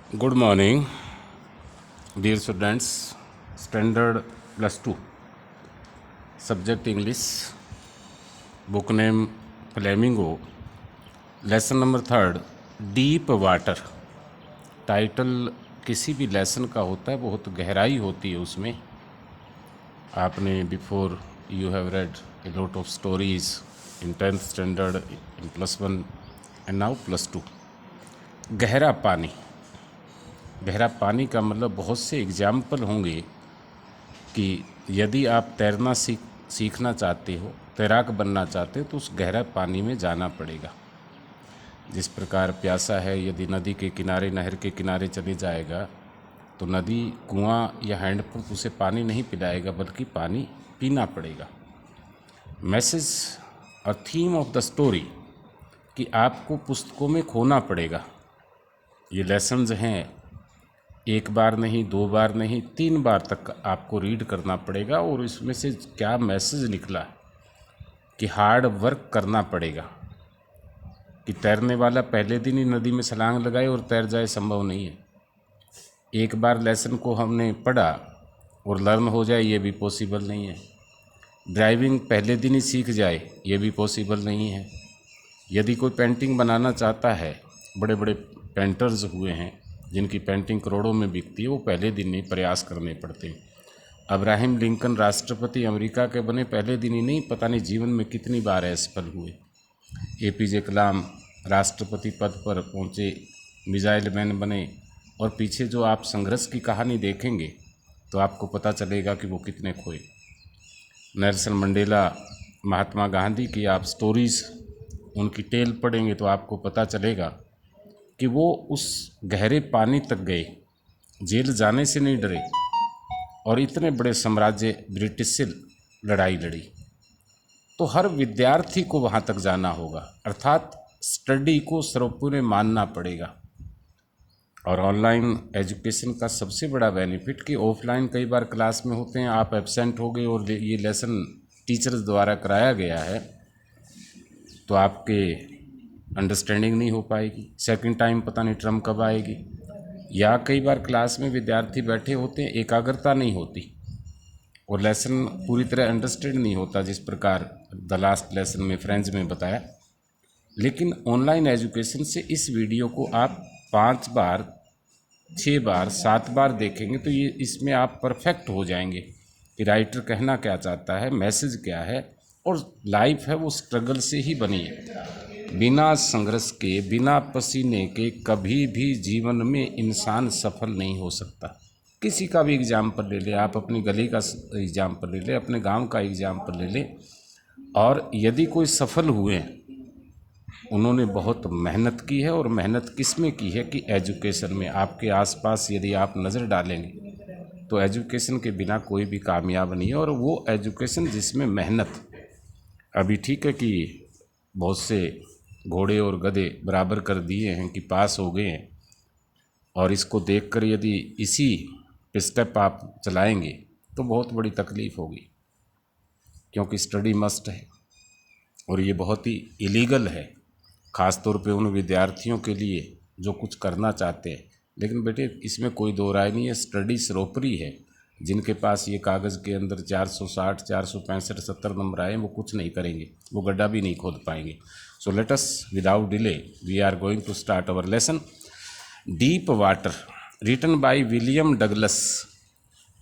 Good morning, dear students. Standard +2, subject English, book name Flamingo, lesson number 3, Deep Water. Title किसी भी lesson का होता है, बहुत गहराई होती है उसमें. आपने before you have read a lot of stories in 10th standard, in +1 and now +2. गहरा पानी. गहरा पानी का मतलब बहुत से एग्जाम्पल होंगे कि यदि आप तैरना सीखना चाहते हो, तैराक बनना चाहते हो, तो उस गहरा पानी में जाना पड़ेगा. जिस प्रकार प्यासा है, यदि नदी के किनारे, नहर के किनारे चले जाएगा तो नदी, कुआं या हैंडपंप उसे पानी नहीं पिलाएगा, बल्कि पानी पीना पड़ेगा. मैसेज और थीम ऑफ द स्टोरी कि आपको पुस्तकों में खोना पड़ेगा. ये लेसन्स हैं, एक बार नहीं, 2 बार नहीं, 3 बार तक आपको रीड करना पड़ेगा. और इसमें से क्या मैसेज निकला कि हार्ड वर्क करना पड़ेगा. कि तैरने वाला पहले दिन ही नदी में छलांग लगाए और तैर जाए, संभव नहीं है. एक बार लेसन को हमने पढ़ा और लर्न हो जाए, ये भी पॉसिबल नहीं है. ड्राइविंग पहले दिन ही सीख जाए, ये भी पॉसिबल नहीं है. यदि कोई पेंटिंग बनाना चाहता है, बड़े बड़े पेंटर्स हुए हैं जिनकी पेंटिंग करोड़ों में बिकती है, वो पहले दिन ही प्रयास करने पड़ते हैं. अब्राहम लिंकन राष्ट्रपति अमेरिका के बने, पहले दिन ही नहीं, पता नहीं जीवन में कितनी बार असफल हुए. APJ कलाम राष्ट्रपति पद पर पहुँचे, मिसाइल मैन बने. और पीछे जो आप संघर्ष की कहानी देखेंगे तो आपको पता चलेगा कि वो कितने खोए. नेल्सन मंडेला, महात्मा गांधी की आप स्टोरीज़, उनकी टेल पढ़ेंगे तो आपको पता चलेगा कि वो उस गहरे पानी तक गए, जेल जाने से नहीं डरे, और इतने बड़े साम्राज्य ब्रिटिश से लड़ाई लड़ी. तो हर विद्यार्थी को वहाँ तक जाना होगा, अर्थात स्टडी को सर्वपूर्ण मानना पड़ेगा. और ऑनलाइन एजुकेशन का सबसे बड़ा बेनिफिट कि ऑफलाइन कई बार क्लास में होते हैं, आप एब्सेंट हो गए और ये लेसन टीचर्स द्वारा कराया गया है, तो आपके अंडरस्टैंडिंग नहीं हो पाएगी. सेकंड टाइम पता नहीं ट्रम कब आएगी. या कई बार क्लास में विद्यार्थी बैठे होते हैं, एकाग्रता नहीं होती और लेसन पूरी तरह अंडरस्टैंड नहीं होता, जिस प्रकार द लास्ट लेसन में फ्रेंच में बताया. लेकिन ऑनलाइन एजुकेशन से इस वीडियो को आप 5 बार, 6 बार, 7 बार देखेंगे तो ये इसमें आप परफेक्ट हो जाएंगे कि राइटर कहना क्या चाहता है, मैसेज क्या है. और लाइफ है वो स्ट्रगल से ही बनी है. बिना संघर्ष के, बिना पसीने के कभी भी जीवन में इंसान सफल नहीं हो सकता. किसी का भी एग्जाम्पल ले ले, आप अपनी गली का एग्जाम्पल ले ले, अपने गांव का एग्जाम्पल ले ले, और यदि कोई सफल हुए हैं, उन्होंने बहुत मेहनत की है. और मेहनत किस में की है कि एजुकेशन में. आपके आसपास यदि आप नज़र डालेंगे तो एजुकेशन के बिना कोई भी कामयाब नहीं है. और वो एजुकेशन जिसमें मेहनत, अभी ठीक है कि बहुत से घोड़े और गधे बराबर कर दिए हैं कि पास हो गए हैं, और इसको देखकर यदि इसी स्टेप आप चलाएंगे तो बहुत बड़ी तकलीफ़ होगी, क्योंकि स्टडी मस्ट है और ये बहुत ही इलीगल है, ख़ास तौर पे उन विद्यार्थियों के लिए जो कुछ करना चाहते हैं. लेकिन बेटे, इसमें कोई दो राय नहीं है, स्टडी सरोपरी है. जिनके पास ये कागज़ के अंदर 460, 465, 70 नंबर आए, वो कुछ नहीं करेंगे, वो गड्ढा भी नहीं खोद पाएंगे. So let us without delay we are going to start our lesson. Deep water, written by William Douglas.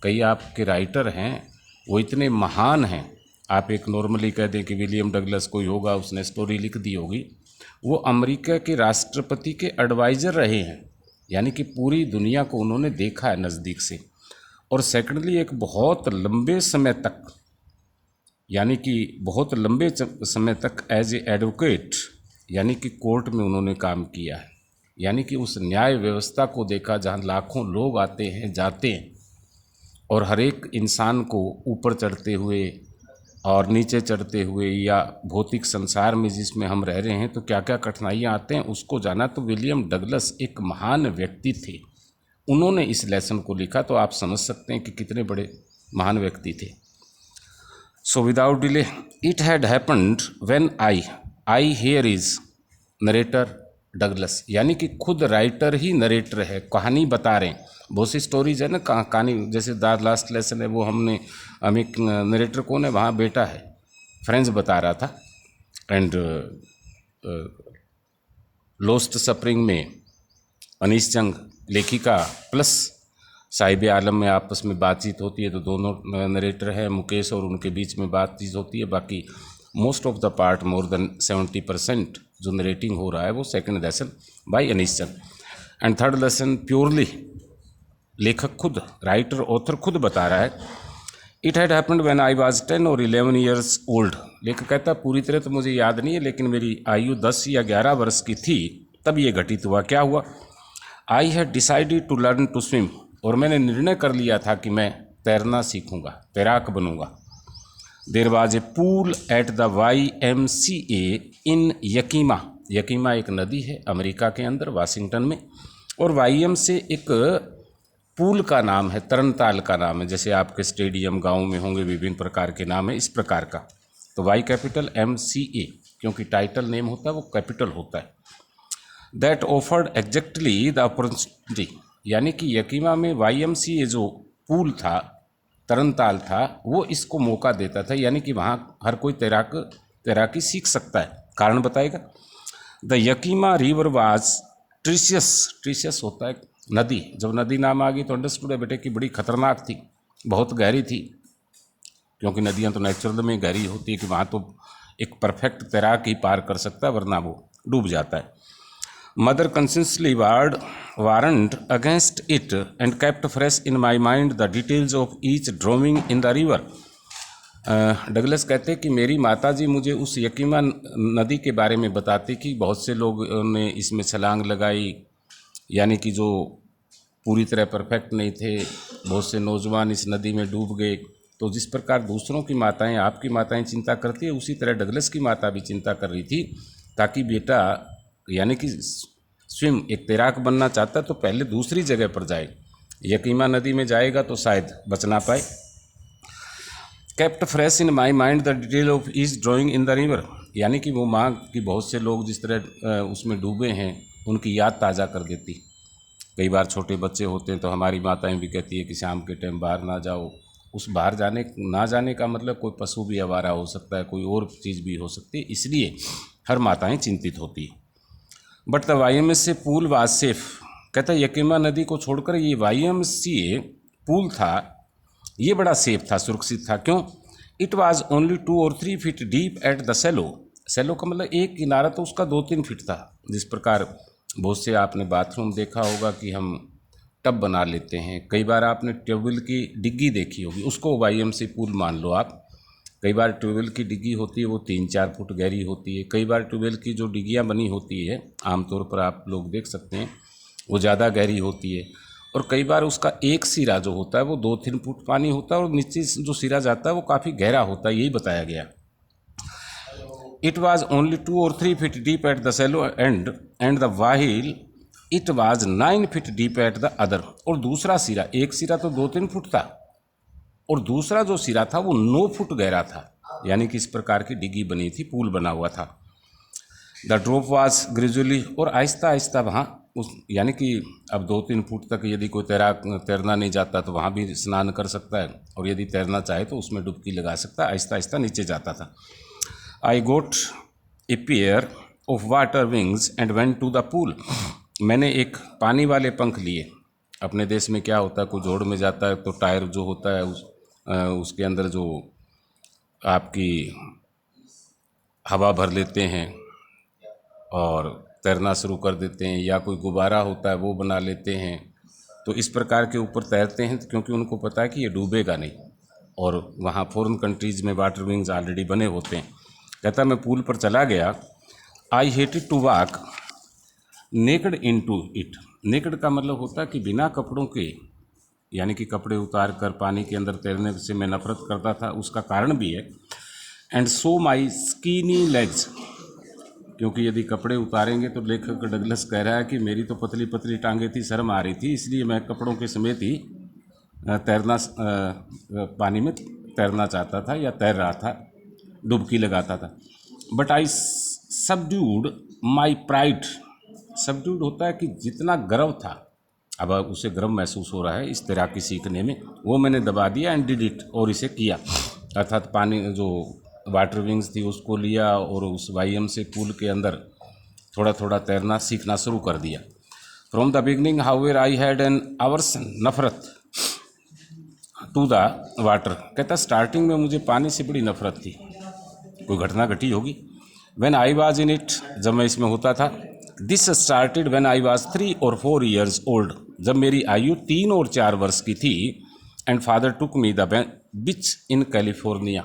कई आपके राइटर हैं, वो इतने महान हैं, आप एक नॉर्मली कह दें कि विलियम डगलस कोई होगा, उसने स्टोरी लिख दी होगी. वो अमेरिका के राष्ट्रपति के एडवाइज़र रहे हैं, यानी कि पूरी दुनिया को उन्होंने देखा है नज़दीक से. और सेकेंडली, एक बहुत लंबे समय तक, यानी कि बहुत लंबे समय तक एज ए एडवोकेट, यानी कि कोर्ट में उन्होंने काम किया है. यानी कि उस न्याय व्यवस्था को देखा जहाँ लाखों लोग आते हैं, जाते हैं, और हर एक इंसान को ऊपर चढ़ते हुए और नीचे चढ़ते हुए, या भौतिक संसार में जिसमें हम रह रहे हैं तो क्या क्या कठिनाइयाँ आते हैं उसको जाना. तो विलियम डगलस एक महान व्यक्ति थे, उन्होंने इस लेसन को लिखा. तो आप समझ सकते हैं कि कितने बड़े महान व्यक्ति थे. So without delay, it had happened when I hear is narrator Douglas, यानी कि खुद राइटर ही नरेटर है, कहानी बता रहे हैं। बहुत सी स्टोरीज है ना कहानी, जैसे द लास्ट लेसन है, वो हम एक नरेटर कौन है वहाँ बेटा है, फ्रेंड्स बता रहा था। एंड लोस्ट सफरिंग में अनीस जंग लेखिका प्लस साहिब आलम में आपस में बातचीत होती है, तो दोनों नरेटर है, मुकेश और उनके बीच में बातचीत होती है। बाकी most of the part, more than 70% जो नरेटिंग हो रहा है वो सेकंड लेसन बाय अनीस जंग। एंड थर्ड लेसन प्योरली लेखक खुद, राइटर ऑथर खुद बता रहा है। It had happened when I was 10 और 11 ईयर्स ओल्ड। लेखक कहता है पूरी तरह तो मुझे याद नहीं है, लेकिन मेरी आयु 10 या 11 वर्ष की थी तब ये घटित हुआ। क्या हुआ? I had decided to learn to swim, और मैंने निर्णय कर लिया था कि मैं तैरना सीखूंगा, तैराक बनूंगा। There was a pool at the YMCA in Yakima. Yakima एक नदी है अमेरिका के अंदर, वाशिंगटन में, और YM से एक पूल का नाम है, तरनताल का नाम है। जैसे आपके स्टेडियम गांव में होंगे विभिन्न प्रकार के नाम है, इस प्रकार का। तो Y कैपिटल MCA, क्योंकि टाइटल नेम होता है वो कैपिटल होता है। That offered exactly the opportunity, यानी कि यकीमा में YMCA जो पूल था, तरनताल था, वो इसको मौका देता था, यानी कि वहाँ हर कोई तैराकी सीख सकता है। कारण बताएगा। द यकीमा रिवर वाज ट्रिशियस, ट्रिशियस होता है नदी। जब नदी नाम आ गई तो अंडरस्टूड है बेटे कि बड़ी खतरनाक थी, बहुत गहरी थी, क्योंकि नदियाँ तो नेचुरल में गहरी होती है कि वहाँ तो एक परफेक्ट तैराक ही पार कर सकता है, वरना वो डूब जाता है। Mother consistently warned against it and kept fresh in my mind the details of each drowning in the river. Douglas कहते हैं कि मेरी माताजी मुझे उस यकीमा नदी के बारे में बताती कि बहुत से लोग ने इसमें छलांग लगाई, यानी कि जो पूरी तरह परफेक्ट नहीं थे, बहुत से नौजवान इस नदी में डूब गए। तो जिस प्रकार दूसरों की माताएं, आपकी माताएं चिंता करती है, उसी तरह डगलस की माता भी चिंता कर रही थी, ताकि बेटा यानी कि स्विम, एक तैराक बनना चाहता है तो पहले दूसरी जगह पर जाए, यकीमा नदी में जाएगा तो शायद बच ना पाए। Kept fresh in my mind the detail of each drawing in the river, यानी कि वो माँ की बहुत से लोग जिस तरह उसमें डूबे हैं उनकी याद ताज़ा कर देती। कई बार छोटे बच्चे होते हैं तो हमारी माताएं भी कहती है कि शाम के टाइम बाहर ना जाओ। उस बाहर ना जाने का मतलब कोई पशु भी आवारा हो सकता है, कोई और चीज़ भी हो सकती है, इसलिए हर माताएं चिंतित होती है। But the YMCA pool was safe, कहता है यकीमा नदी को छोड़कर ये YMCA पूल था, ये बड़ा सेफ था, सुरक्षित था। क्यों? इट वाज ओनली 2 और 3 फीट डीप एट द सेलो। सेलो का मतलब एक किनारा तो उसका 2-3 फीट था। जिस प्रकार बहुत से आपने बाथरूम देखा होगा कि हम टब बना लेते हैं, कई बार आपने ट्यूबवेल की डिग्गी देखी होगी, उसको YMCA पूल मान लो आप। कई बार ट्यूबवेल की डिग्गी होती है वो 3-4 फुट गहरी होती है, कई बार ट्यूबवेल की जो डिग्गियाँ बनी होती है आमतौर पर आप लोग देख सकते हैं वो ज़्यादा गहरी होती है, और कई बार उसका एक सिरा जो होता है वो 2-3 फुट पानी होता है, और नीचे जो सिरा जाता है वो काफ़ी गहरा होता है, यही बताया गया। इट वॉज ओनली 2 और 3 feet deep at the shallow and the while it was 9 feet deep at the other. और दूसरा सिरा, एक सिरा तो 2-3 फुट था और दूसरा जो सिरा था वो 9 फुट गहरा था, यानी कि इस प्रकार की डिग्गी बनी थी, पूल बना हुआ था। द ड्रॉप वाज ग्रेजुअली, और आहिस्ता आहिस्ता वहाँ उस, यानी कि अब 2-3 फुट तक यदि कोई तैरना नहीं जाता तो वहाँ भी स्नान कर सकता है, और यदि तैरना चाहे तो उसमें डुबकी लगा सकता है। आहिस्ता आहिस्ता नीचे जाता था। I got a pair of water wings and went to the pool. मैंने एक पानी वाले पंख लिए। अपने देश में क्या होता है, कोई जोड़ में जाता है तो टायर जो होता है उसके अंदर जो आपकी हवा भर लेते हैं और तैरना शुरू कर देते हैं, या कोई गुब्बारा होता है वो बना लेते हैं। तो इस प्रकार के ऊपर तैरते हैं क्योंकि उनको पता है कि ये डूबेगा नहीं, और वहाँ फॉरेन कंट्रीज़ में वाटर विंग्स ऑलरेडी बने होते हैं। कहता मैं पूल पर चला गया। I hated to walk naked into it. Naked का मतलब होता है कि बिना कपड़ों के, यानी कि कपड़े उतार कर पानी के अंदर तैरने से मैं नफरत करता था। उसका कारण भी है, एंड सो माई स्कीनी लेग्स, क्योंकि यदि कपड़े उतारेंगे तो लेखक डगलस कह रहा है कि मेरी तो पतली पतली टांगें थी, शर्म आ रही थी, इसलिए मैं कपड़ों के समेत ही पानी में तैरना चाहता था या तैर रहा था, डुबकी लगाता था। But I subdued my pride, subdued होता है कि जितना गर्व था, अब उसे गर्व महसूस हो रहा है इस तैराकी सीखने में, वो मैंने दबा दिया एंड डिड इट, और इसे किया। अर्थात पानी जो वाटर विंग्स थी उसको लिया और उस YMCA पूल के अंदर थोड़ा थोड़ा तैरना सीखना शुरू कर दिया। From the beginning however I had an aversion, नफरत टू द वाटर। कहता स्टार्टिंग में मुझे पानी से बड़ी नफरत थी, कोई घटना घटी होगी। When I was in it, जब मैं इसमें होता था। This started when I was 3 or 4 years old, जब मेरी आयु 3 और 4 वर्ष की थी। And father took me the beach in California,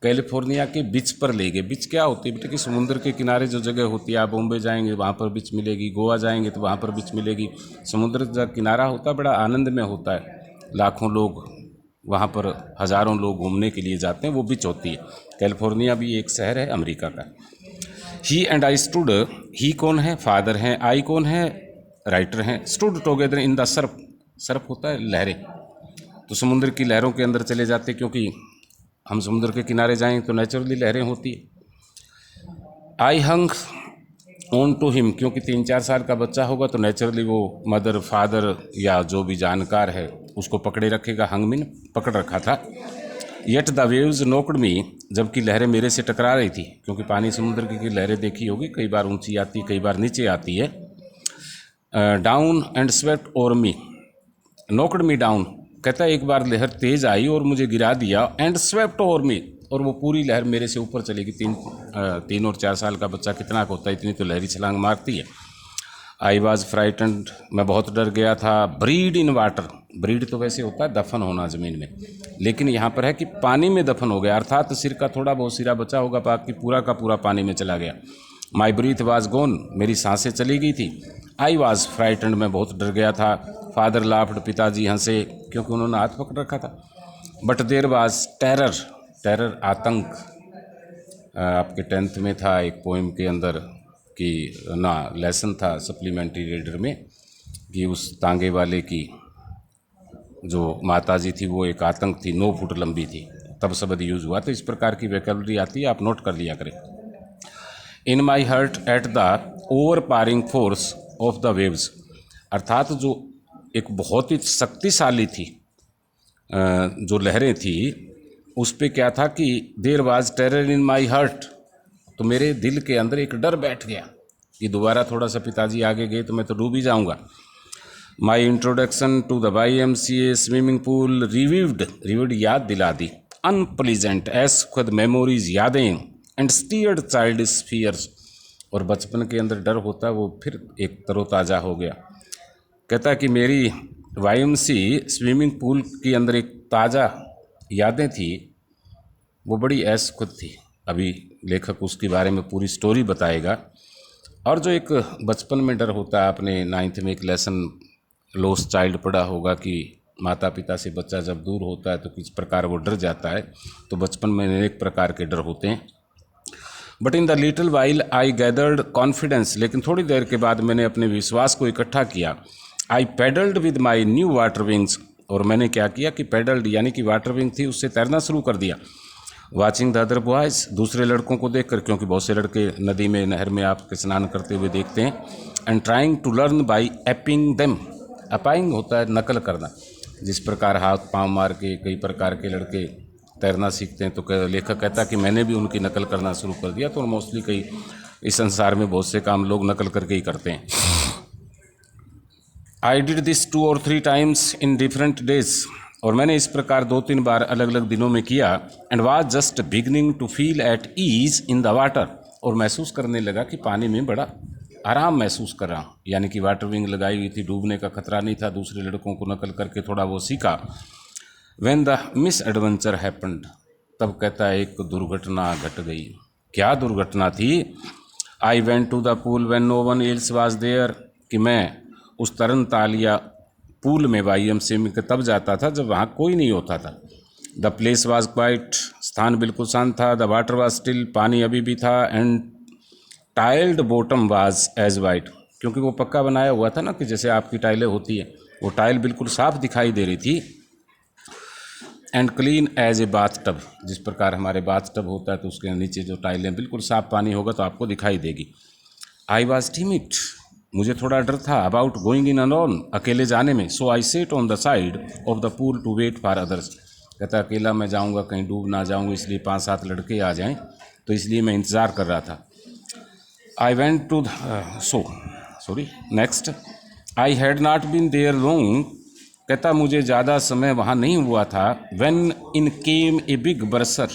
California के बीच पर ले गए। बीच क्या होती है बेटे कि समुद्र के किनारे जो जगह होती है, आप बॉम्बे जाएंगे वहाँ पर बीच मिलेगी, गोवा जाएंगे तो वहाँ पर बीच मिलेगी। समुद्र का किनारा होता है बड़ा आनंद में होता है, लाखों लोग वहाँ पर, हज़ारों लोग घूमने के लिए जाते हैं, वो बीच होती है। कैलिफोर्निया भी एक शहर है अमेरिका का। ही एंड आई स्टूड, ही कौन है? फादर हैं। आई कौन है? राइटर हैं। Stood together in the Surf, Surf होता है लहरें, तो समुद्र की लहरों के अंदर चले जाते, क्योंकि हम समुद्र के किनारे जाएं तो नेचुरली लहरें होती है। आई हंग ऑन टू हिम, क्योंकि 3-4 साल का बच्चा होगा तो नेचुरली वो मदर फादर या जो भी जानकार है उसको पकड़े रखेगा। हंग मीन पकड़ रखा था। येट द वेव्स नोक्ड मी, जबकि लहरें मेरे से टकरा रही थी, क्योंकि पानी समुद्र की लहरें देखी होगी, कई बार ऊंची आती है, कई बार नीचे आती है। Down and swept over me, knocked me down, कहता है एक बार लहर तेज आई और मुझे गिरा दिया। एंड स्वेप्ट ओवर मी, और वो पूरी लहर मेरे से ऊपर चलेगी। 3 और 4 साल का बच्चा कितना होता है, इतनी तो लहरी छलांग मारती है। आई वॉज फ्राइटेंड, मैं बहुत डर गया था। ब्रीड इन वाटर, ब्रीड तो वैसे होता है दफन होना ज़मीन में, लेकिन यहाँ पर है कि पानी में दफन हो गया, अर्थात सिर का थोड़ा बहुत सिरा बचा होगा, बाकी पूरा का पूरा पानी में चला गया। माई ब्रीथ वाज गोन, मेरी सांसें चली गई थी। आई वॉज फ्राइटेंड, मैं बहुत डर गया था। फादर लाफ्ड, पिताजी हंसे, क्योंकि उन्होंने हाथ पकड़ रखा था। But there was terror, terror आतंक, आपके 10th में था एक पोइम के अंदर कि ना लेसन था सप्लीमेंट्री रीडर में, कि उस तांगे वाले की जो माताजी थी वो एक आतंक थी, 9 फुट लंबी थी, तब शब्द यूज़ हुआ। तो इस प्रकार की वैकेबलरी आती है, आप नोट कर लिया करें। In my heart at the overpowering force of the waves, अर्थात जो एक बहुत ही शक्तिशाली थी जो लहरें थी, उस पे क्या था कि there was terror in my heart, तो मेरे दिल के अंदर एक डर बैठ गया कि दोबारा थोड़ा सा पिताजी आगे गए तो मैं तो डूब ही जाऊंगा। My introduction to the YMCA swimming pool revived, याद दिला दी। अनप्लीजेंट एस खुद मेमोरीज, यादें। एंड स्टीयर्ड चाइल्ड फियर्स, और बचपन के अंदर डर होता है वो फिर एक तरोताज़ा हो गया। कहता है कि मेरी YMCA स्विमिंग पूल के अंदर एक ताज़ा यादें थी, वो बड़ी ऐश खुद थी। अभी लेखक उसके बारे में पूरी स्टोरी बताएगा। और जो एक बचपन में डर होता है, आपने 9th में एक लेसन लॉस्ट चाइल्ड पढ़ा होगा कि माता पिता से बच्चा जब दूर होता है तो किस प्रकार वो डर जाता है, तो बचपन में अनेक प्रकार के डर होते हैं। But in the little while I gathered confidence, लेकिन थोड़ी देर के बाद मैंने अपने विश्वास को इकट्ठा किया। I paddled with my new water wings, और मैंने क्या किया कि पैडल्ड यानी कि वाटर विंग थी उससे तैरना शुरू कर दिया। वाचिंग द अदर बॉयज़, दूसरे लड़कों को देखकर, क्योंकि बहुत से लड़के नदी में नहर में आपके स्नान करते हुए देखते हैं। And trying to learn by aping them, aping होता है नकल करना, जिस प्रकार हाथ पांव मार के कई प्रकार के लड़के तैरना सीखते हैं, तो लेखक कहता कि मैंने भी उनकी नकल करना शुरू कर दिया। तो मोस्टली कई इस संसार में बहुत से काम लोग नकल करके ही करते हैं। I did this 2 or 3 times in different days, और मैंने इस प्रकार 2-3 बार अलग अलग दिनों में किया। And was just beginning to feel at ease in the water, और महसूस करने लगा कि पानी में बड़ा आराम महसूस कर रहा हूँ, यानी कि वाटर विंग लगाई हुई थी, डूबने का खतरा नहीं था, दूसरे लड़कों को नकल करके थोड़ा वो सीखा। When the miss adventure happened, तब कहता है एक दुर्घटना घट गई। क्या दुर्घटना थी? I went to the pool when no one else was there, कि मैं उस तरन तालिया पूल में YMCA में तब जाता था जब वहाँ कोई नहीं होता था। द प्लेस वाज क्वाइट, स्थान बिल्कुल शांत था। द वाटर वाज स्टिल, पानी अभी भी था। And tiled bottom was as white, क्योंकि वो पक्का बनाया हुआ था ना, कि जैसे आपकी टाइलें होती है, वो टाइल बिल्कुल साफ दिखाई दे रही थी। And clean as a bathtub, जिस प्रकार हमारे बाथ टब होता है तो उसके नीचे जो टाइलें बिल्कुल साफ पानी होगा तो आपको दिखाई देगी। आई वॉज टिमिड, मुझे थोड़ा डर था अबाउट गोइंग इन अलोन, अकेले जाने में। So I sat on the side of the pool to wait for others. कहता अकेला मैं जाऊंगा, कहीं डूब ना जाऊंगा, इसलिए 5-7 लड़के आ जाएं, तो इसलिए मैं इंतज़ार कर रहा था। I went to next, I had not been there long. कहता मुझे ज़्यादा समय वहाँ नहीं हुआ था। When in came a big bruiser.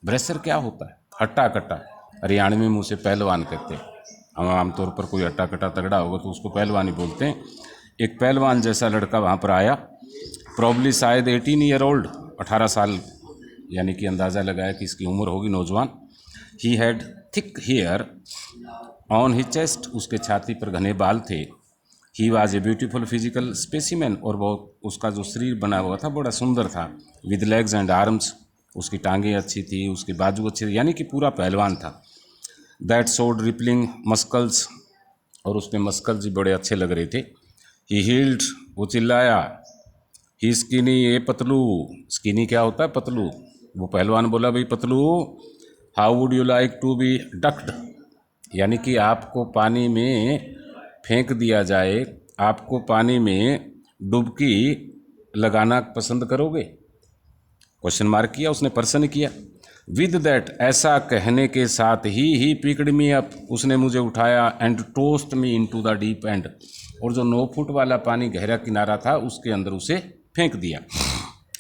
Bruiser क्या होता है? हट्टा कट्टा, हरियाणवी में उसे पहलवान कहते हैं। हम आमतौर पर कोई हट्टा कट्टा तगड़ा होगा तो उसको पहलवान ही बोलते हैं। एक पहलवान जैसा लड़का वहाँ पर आया, प्रॉब्ली शायद 18 ईयर ओल्ड, 18 साल, यानी कि अंदाज़ा लगाया कि इसकी उम्र होगी, नौजवान। He had thick hair on his chest, उसके छाती पर घने बाल थे। He was a beautiful physical specimen, और वो उसका जो शरीर बना हुआ था बड़ा सुंदर था। विद लेग्स एंड आर्म्स, उसकी टांगें अच्छी थी, उसके बाजू अच्छे थे, यानी कि पूरा पहलवान था। दैट शोड रिपलिंग मस्कल्स, और उसके मस्कल्स भी बड़े अच्छे लग रहे थे। ही हील्ड, वो चिल्लाया। ही स्किनी, ये पतलू। स्किनी क्या होता है? पतलू। वो पहलवान बोला भाई पतलू, how would you like to be ducked, यानी कि आपको पानी में फेंक दिया जाए, आपको पानी में डुबकी लगाना पसंद करोगे? क्वेश्चन मार्क किया उसने, प्रश्न किया। विद दैट, ऐसा कहने के साथ ही पिकड मी अप, उसने मुझे उठाया, and toast me into the deep and, और जो 9 फुट वाला पानी गहरा किनारा था उसके अंदर उसे फेंक दिया।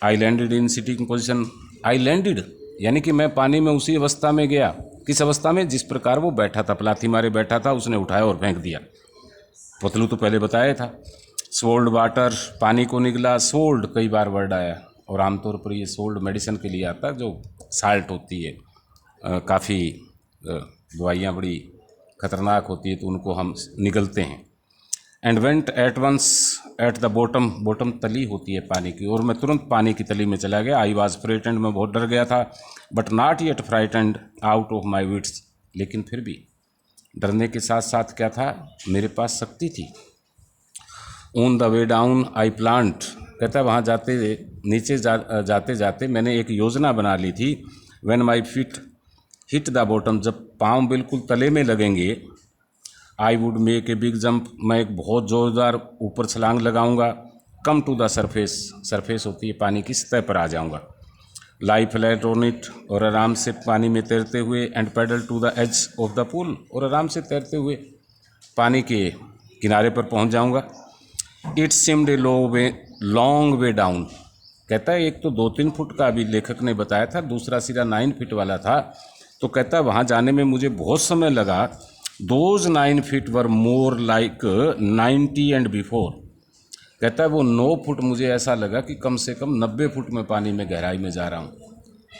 I landed in sitting position. I landed यानी कि मैं पानी में उसी अवस्था में गया। किस अवस्था में? जिस प्रकार वो बैठा था, पलाथी मारे बैठा था, उसने उठाया और फेंक दिया। पतलू तो पहले बताया था। सोल्ड वाटर, पानी को निगला। सोल्ड कई बार वर्ड आया, और आमतौर पर ये सोल्ड मेडिसिन के लिए आता है, जो साल्ट होती है, काफ़ी दवाइयाँ बड़ी खतरनाक होती है तो उनको हम निगलते हैं। And went at once at the bottom, bottom तली होती है पानी की, और मैं तुरंत पानी की तली में चला गया। आई वॉज फ्राइटेंड, मैं बहुत डर गया था। But not yet frightened out of my wits, लेकिन फिर भी डरने के साथ साथ क्या था? मेरे पास शक्ति थी। On the way down I plant, कहता वहाँ जाते जाते मैंने एक योजना बना ली थी। When my feet hit the bottom, जब पाँव बिल्कुल तले में लगेंगे, I would make a big jump, मैं एक बहुत ज़ोरदार ऊपर छलांग लगाऊंगा। Come to the surface, surface होती है पानी की सतह पर आ जाऊंगा। लाई फ्लैट ऑन इट, और आराम से पानी में तैरते हुए। And paddle to the edge of the pool, और आराम से तैरते हुए पानी के किनारे पर पहुंच जाऊंगा। It seemed a long way down, कहता है एक तो 2-3 फुट का अभी लेखक ने बताया था, दूसरा सिरा 9 फीट वाला था, तो कहता है वहाँ जाने में मुझे बहुत समय लगा। Those 9 feet were more like 90 and before, कहता है वो 9 फुट मुझे ऐसा लगा कि कम से कम 90 फुट में पानी में गहराई में जा रहा हूँ,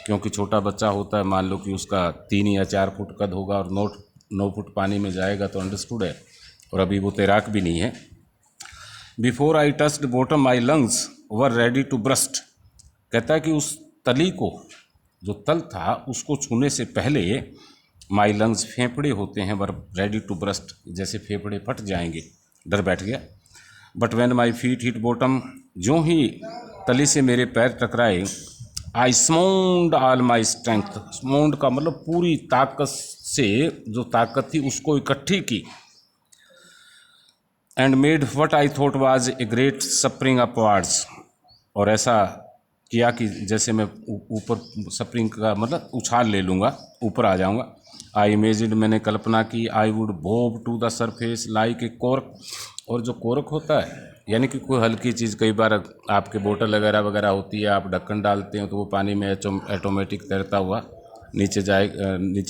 क्योंकि छोटा बच्चा होता है, मान लो कि उसका 3 या 4 फुट कद होगा और 9 फुट पानी में जाएगा तो अंडरस्टूड है, और अभी वो तैराक भी नहीं है। Before I touched bottom my lungs were ready to burst, कहता है कि उस तली को, जो तल था उसको छूने से पहले माई लंग्स, फेफड़े होते हैं, वर रेडी टू ब्रस्ट, जैसे फेफड़े फट जाएंगे, डर बैठ गया। But when my feet hit bottom, जो ही तली से मेरे पैर टकराए, आई स्माउंड ऑल माई स्ट्रेंथ, स्माउंड का मतलब पूरी ताकत से, जो ताकत थी उसको इकट्ठी की। And made what I thought was a great spring upwards, और ऐसा किया कि जैसे मैं ऊपर, स्प्रिंग का मतलब उछाल ले लूँगा, ऊपर आ जाऊँगा। आई इमेजिन, मैंने कल्पना की। I would bob to the surface like a cork, और जो कॉर्क होता है यानी कि कोई हल्की चीज़, कई बार आपके बोतल वगैरह होती है, आप ढक्कन डालते हैं तो वो पानी में ऑटोमेटिक तैरता हुआ नीचे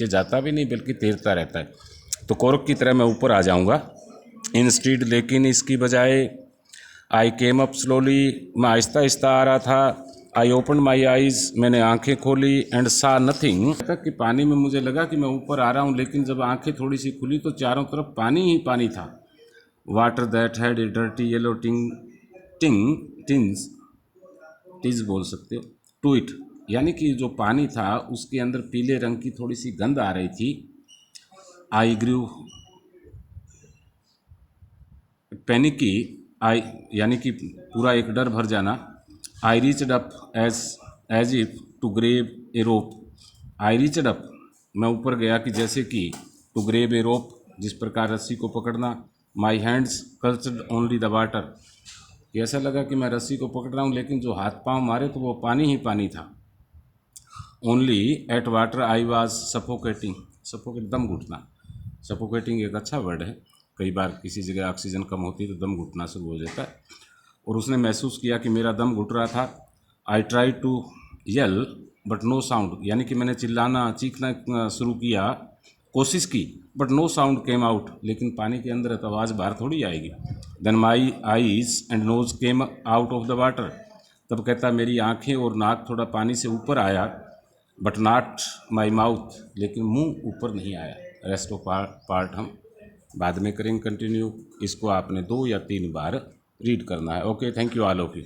जाता भी नहीं बल्कि तैरता रहता है, तो कॉर्क की तरह मैं ऊपर आ जाऊँगा। इंस्टीड, लेकिन इसकी बजाय, आई केम अप स्लोली, मैं आहिस्ता आहिस्ता आ रहा था। आई ओपन माई आइज़, मैंने आंखें खोली। एंड सा नथिंग, तक कि पानी में मुझे लगा कि मैं ऊपर आ रहा हूँ, लेकिन जब आंखें थोड़ी सी खुली तो चारों तरफ पानी ही पानी था। Water that had a dirty yellow tinge बोल सकते हो, टू इट, यानी कि जो पानी था उसके अंदर पीले रंग की थोड़ी सी गंध आ रही थी। आई ग्रू पैनिकी, आई यानी कि पूरा एक डर भर जाना। I reached up as if to grab a rope, I reached up, मैं ऊपर गया कि जैसे कि टू ग्रेब ए रोप, जिस प्रकार रस्सी को पकड़ना। My hands cultured only the water, ऐसा लगा कि मैं रस्सी को पकड़ रहा हूँ लेकिन जो हाथ पांव मारे तो वो पानी ही पानी था। Only at water I was suffocating, suffocate दम घुटना, सफोकेटिंग एक अच्छा वर्ड है, कई बार किसी जगह ऑक्सीजन कम होती है तो दम घुटना शुरू हो जाता है। और उसने महसूस किया कि मेरा दम घुट रहा था। I try to yell but no sound, यानी कि मैंने चिल्लाना चीखना शुरू किया, कोशिश की, but no sound came out, लेकिन पानी के अंदर है तो आवाज़ बाहर थोड़ी आएगी। Then my eyes and nose came out of the water, तब कहता मेरी आंखें और नाक थोड़ा पानी से ऊपर आया, बट नॉट माई माउथ, लेकिन मुंह ऊपर नहीं आया। रेस्ट ऑफ पार्ट हम बाद में करेंगे कंटिन्यू। इसको आपने 2 या 3 बार रीड करना है। Okay, thank you all of you.